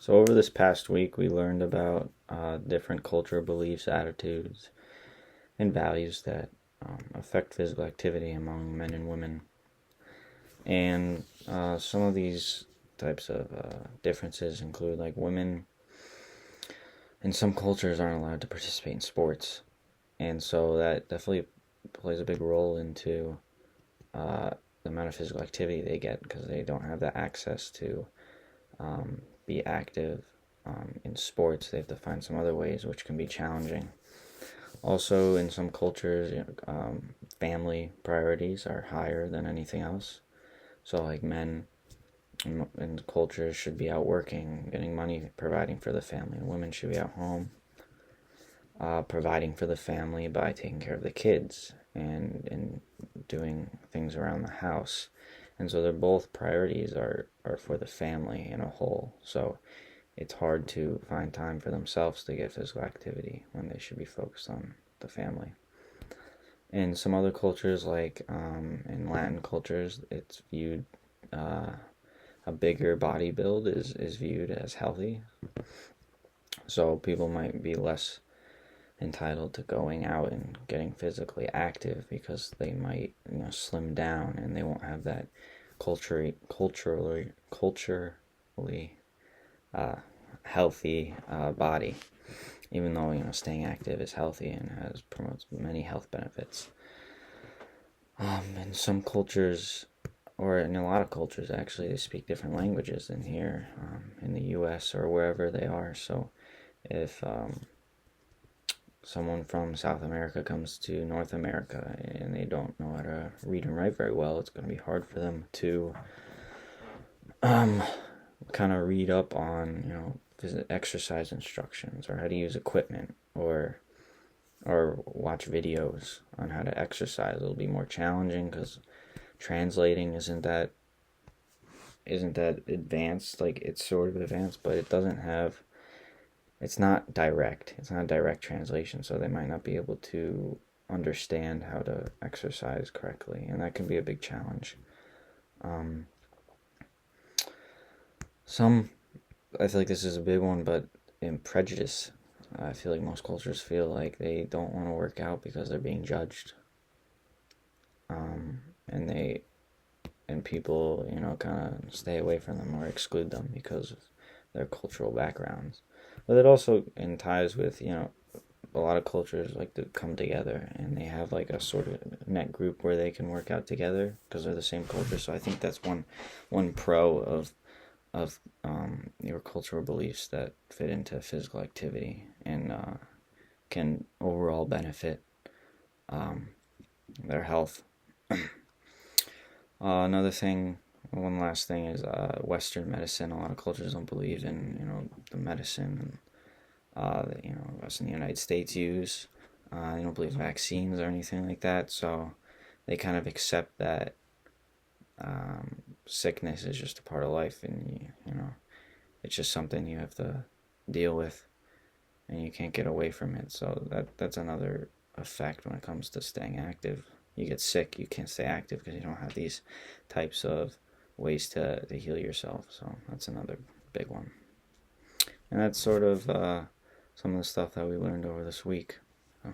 So, over this past week, we learned about different cultural beliefs, attitudes, and values that affect physical activity among men and women. And some of these types of differences include like women in some cultures aren't allowed to participate in sports. And so that definitely plays a big role into the amount of physical activity they get because they don't have the access to be active in sports. They have to find some other ways, which can be challenging. Also, in some cultures, family priorities are higher than anything else. So, like men in cultures should be out working, getting money, providing for the family. Women should be at home, providing for the family by taking care of the kids and doing things around the house. And so they're both priorities are for the family in a whole. So it's hard to find time for themselves to get physical activity when they should be focused on the family. In some other cultures, like in Latin cultures, it's viewed a bigger body build is viewed as healthy. So people might be less entitled to going out and getting physically active because they might slim down and they won't have that culturally healthy body, even though staying active is healthy and has promotes many health benefits. In some cultures, or in a lot of cultures actually, they speak different languages than here in the U.S. or wherever they are. So if someone from South America comes to North America and they don't know how to read and write very well, it's going to be hard for them to kind of read up on exercise instructions or how to use equipment or watch videos on how to exercise. It'll be more challenging because translating isn't that advanced. Like, it's sort of advanced, but it's not direct. It's not a direct translation, so they might not be able to understand how to exercise correctly, and that can be a big challenge. I feel like this is a big one, but in prejudice, I feel like most cultures feel like they don't want to work out because they're being judged. And people, kind of stay away from them or exclude them because of their cultural backgrounds. But it also in ties with, a lot of cultures like to come together and they have like a sort of net group where they can work out together because they're the same culture. So I think that's one pro of your cultural beliefs that fit into physical activity and can overall benefit their health. Another thing, one last thing is Western medicine. A lot of cultures don't believe in the medicine that us in the United States use. They don't believe in vaccines or anything like that. So they kind of accept that sickness is just a part of life, and it's just something you have to deal with, and you can't get away from it. So that's another effect when it comes to staying active. You get sick, you can't stay active because you don't have these types of ways to heal yourself. So that's another big one. And that's sort of some of the stuff that we learned over this week. So,